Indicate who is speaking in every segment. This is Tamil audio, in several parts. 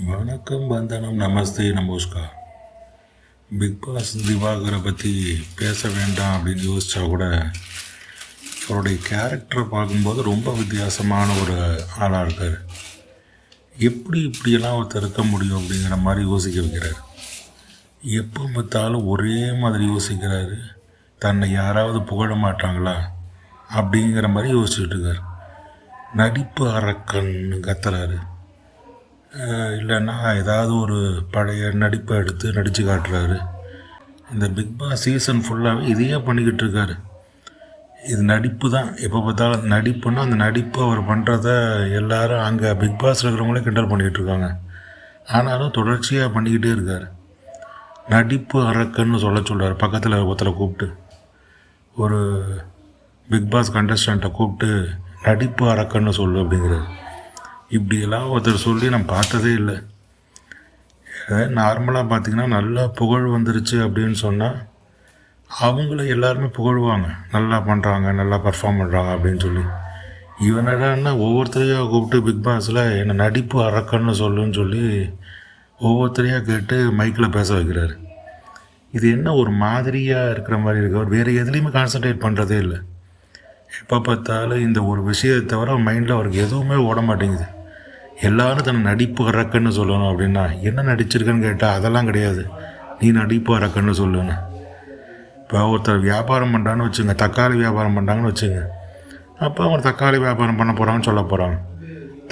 Speaker 1: வணக்கம், வந்தனம், நமஸ்தே, நமஸ்கார். பிக் பாஸ் திவாகரை பற்றி பேச வேண்டாம் அப்படின்னு யோசித்தா கூட அவருடைய கேரக்டரை பார்க்கும்போது ரொம்ப வித்தியாசமான ஒரு ஆளாக இருக்கார். எப்படி இப்படியெல்லாம் ஒருத்தர் இருக்க முடியும் அப்படிங்கிற மாதிரி யோசிக்க வைக்கிறார். எப்போ பார்த்தாலும் ஒரே மாதிரி யோசிக்கிறாரு. தன்னை யாராவது புகழ மாட்டாங்களா அப்படிங்கிற மாதிரி யோசிச்சுட்டு இருக்கார். நடிப்பு அரக்கன்னு கத்துறாரு. இல்லைன்னா ஏதாவது ஒரு பழைய நடிப்பை எடுத்து நடித்து காட்டுறாரு. இந்த பிக் பாஸ் சீசன் ஃபுல்லாகவே இதையே பண்ணிக்கிட்டு இருக்காரு. இது நடிப்பு தான். எப்போ பார்த்தாலும் நடிப்புன்னா அந்த நடிப்பு அவர் பண்ணுறத எல்லோரும் அங்கே பிக் பாஸில் இருக்கிறவங்களே கிண்டல் பண்ணிக்கிட்டு இருக்காங்க. ஆனாலும் தொடர்ச்சியாக பண்ணிக்கிட்டே இருக்கார். நடிப்பு அரக்கன்னு சொல்கிறார். பக்கத்தில் ஒருத்தரை கூப்பிட்டு, ஒரு பிக் பாஸ் கண்டஸ்டண்ட்டை கூப்பிட்டு நடிப்பு அரக்கன்னு சொல்லு அப்படிங்கிறார். இப்படியெல்லாம் ஒருத்தர் சொல்லி நான் பார்த்ததே இல்லை. நார்மலாக பார்த்திங்கன்னா நல்லா புகழ் வந்துருச்சு அப்படின்னு சொன்னால் அவங்கள எல்லாருமே புகழ்வாங்க. நல்லா பண்ணுறாங்க, நல்லா பர்ஃபார்ம் பண்ணுறாங்க அப்படின்னு சொல்லி. இவனடான்னா ஒவ்வொருத்தரையாக கூப்பிட்டு பிக் பாஸில் என்னை நடிப்பு அரக்கன்னு சொல்லுன்னு சொல்லி ஒவ்வொருத்தரையாக கேட்டு மைக்கில் பேச வைக்கிறாரு. இது என்ன ஒரு மாதிரியாக இருக்கிற மாதிரி இருக்கு. அவர் வேறு எதுலேயுமே கான்சன்ட்ரேட் பண்ணுறதே இல்லை. எப்போ பார்த்தாலும் இந்த ஒரு விஷயத்தை தவிர மைண்டில் அவருக்கு எதுவுமே ஓட மாட்டேங்குது. எல்லோரும் தன்னை நடிப்பு அரக்கன்னு சொல்லணும் அப்படின்னா என்ன நடிச்சிருக்கேன்னு கேட்டால் அதெல்லாம் கிடையாது, நீ நடிப்பு அரக்கன்னு சொல்லுன்னு. இப்போ ஒருத்தர் வியாபாரம் பண்ணுறான்னு வச்சுங்க, தக்காளி வியாபாரம் பண்ணுறாங்கன்னு வச்சுங்க. அப்போ அவங்க தக்காளி வியாபாரம் பண்ண போகிறாங்கன்னு சொல்ல போகிறாங்க.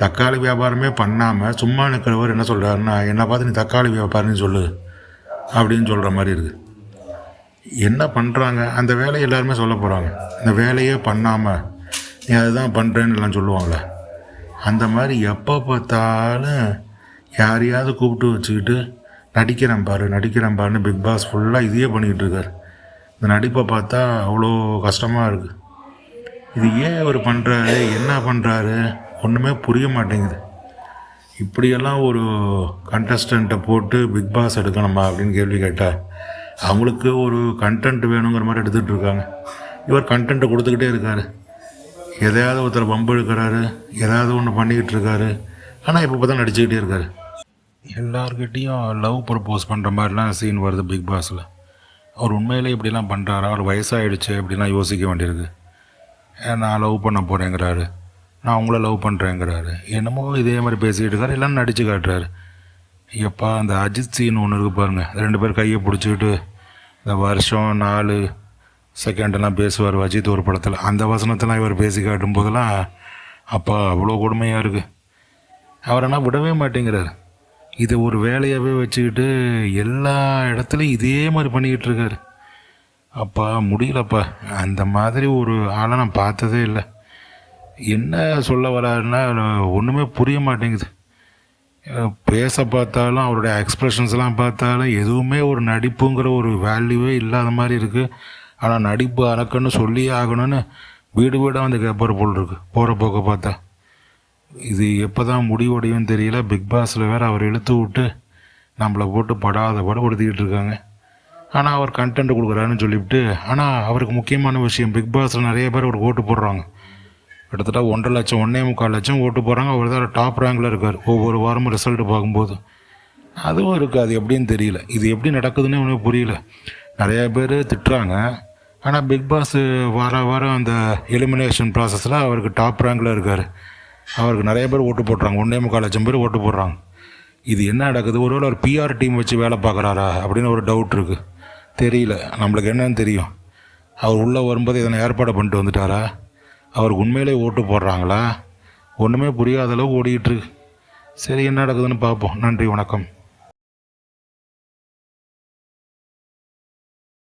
Speaker 1: தக்காளி வியாபாரமே பண்ணாமல் சும்மா நிற்கிறவர் என்ன சொல்கிறாருன்னா, என்னை பார்த்து நீ தக்காளி வியாபாரம்னு சொல்லு அப்படின்னு சொல்கிற மாதிரி இருக்குது. என்ன பண்ணுறாங்க அந்த வேலையை எல்லாருமே சொல்ல போகிறாங்க. இந்த வேலையே பண்ணாமல் நீ அதுதான் பண்ணுறேன்னு எல்லாம் சொல்லுவாங்களே, அந்த மாதிரி எப்போ பார்த்தாலும் யாரையாவது கூப்பிட்டு வச்சுக்கிட்டு நடிக்கிறேன் பாருன்னு பிக் பாஸ் ஃபுல்லாக இதையே பண்ணிக்கிட்டு இருக்கார். இந்த நடிப்பை பார்த்தா அவ்வளோ கஷ்டமாக இருக்குது. இது ஏன் அவர் பண்ணுறாரு, என்ன பண்ணுறாரு ஒன்றுமே புரிய மாட்டேங்குது. இப்படியெல்லாம் ஒரு கண்டஸ்டண்ட்டை போட்டு பிக் பாஸ் எடுக்கணுமா அப்படின்னு கேள்வி கேட்டால் அவங்களுக்கு ஒரு கண்டென்ட் வேணுங்கிற மாதிரி எடுத்துகிட்டு இருக்காங்க. இவர் கண்டென்ட்டை கொடுத்துக்கிட்டே இருக்கார். எதையாவது ஒருத்தர் பம்பு எடுக்கிறாரு, ஏதாவது ஒன்று பண்ணிக்கிட்டு இருக்காரு. ஆனால் இப்போ தான் நடிச்சுக்கிட்டே இருக்கார். எல்லார்கிட்டேயும் லவ் ப்ரப்போஸ் பண்ணுற மாதிரிலாம் சீன் வருது பிக் பாஸில். அவர் உண்மையிலே இப்படிலாம் பண்ணுறாரா, அவர் வயசாகிடுச்சு அப்படிலாம் யோசிக்க வேண்டியிருக்கு. நான் லவ் பண்ண போகிறேங்கிறாரு, நான் உங்கள லவ் பண்ணுறேங்கிறாரு. என்னமோ இதே மாதிரி பேசிக்கிட்டு இருக்காரு, எல்லாம் நடித்து காட்டுறாரு. எப்பா அந்த அஜித் சீன் ஒன்று இருக்குது பாருங்கள். 2 பேர் கையை பிடிச்சிக்கிட்டு இந்த வருஷம் 4 செகண்டெல்லாம் பேசுவார் அஜித் ஒரு படத்தில். அந்த வசனத்தெல்லாம் இவர் பேசி காட்டும் போதெல்லாம் அப்பா அவ்வளோ கொடுமையாக இருக்குது. அவர் ஆனால் விடவே மாட்டேங்கிறார். இதை ஒரு வேலையாகவே வச்சுக்கிட்டு எல்லா இடத்துலையும் இதே மாதிரி பண்ணிக்கிட்டு இருக்கார். அப்பா முடியலப்பா, அந்த மாதிரி ஒரு ஆளை நான் பார்த்ததே இல்லை. என்ன சொல்ல வராருன்னா ஒன்றுமே புரிய மாட்டேங்குது. பேச பார்த்தாலும் அவருடைய எக்ஸ்ப்ரெஷன்ஸ்லாம் பார்த்தாலும் எதுவுமே ஒரு நடிப்புங்கிற ஒரு வேல்யூவே இல்லாத மாதிரி இருக்குது. ஆனால் நடிப்பு அரக்கன்னு சொல்லியே ஆகணும்னு வீடு வீடாக வந்து கேட்பார் போல் இருக்குது போகிற போக்க பார்த்தா. இது எப்போ தான் முடிவடையும் தெரியல. பிக் பாஸில் வேறு அவர் இழுத்து விட்டு நம்மளை போட்டு படாத படுத்திக்கிட்டு இருக்காங்க. ஆனால் அவர் கண்டென்ட் கொடுக்குறாருன்னு சொல்லிவிட்டு, ஆனால் அவருக்கு முக்கியமான விஷயம், பிக் பாஸில் நிறைய பேர் அவருக்கு ஓட்டு போடுறாங்க. கிட்டத்தட்ட 1.5 லட்சம் 1.25 லட்சம் ஓட்டு போகிறாங்க. அவர் தான் டாப் ரேங்கில் இருக்கார் ஒவ்வொரு வாரமும் ரிசல்ட்டு பார்க்கும்போது. அதுவும் இருக்குது. அது எப்படின்னு தெரியல. இது எப்படி நடக்குதுன்னு ஒன்றும் புரியல. நிறையா பேர் திட்டுறாங்க. ஆனால் பிக் பாஸ் வாரம் அந்த எலிமினேஷன் ப்ராசஸில் அவருக்கு டாப் ரேங்கில் இருக்கார். அவருக்கு நிறைய பேர் ஓட்டு போடுறாங்க. 1.25 லட்சம் பேர் ஓட்டு போடுறாங்க. இது என்ன நடக்குது? ஒருவேளை ஒரு பிஆர் டீம் வச்சு வேலை பார்க்குறாரா அப்படின்னு ஒரு டவுட் இருக்குது. தெரியல, நம்மளுக்கு என்னன்னு தெரியும். அவர் உள்ளே வரும்போது இதனை ஏற்பாடு பண்ணிட்டு வந்துட்டாரா, அவருக்கு உண்மையிலே ஓட்டு போடுறாங்களா, ஒன்றுமே புரியாத அளவுக்கு ஓடிக்கிட்டுருக்கு. சரி, என்ன நடக்குதுன்னு பார்ப்போம். நன்றி, வணக்கம்.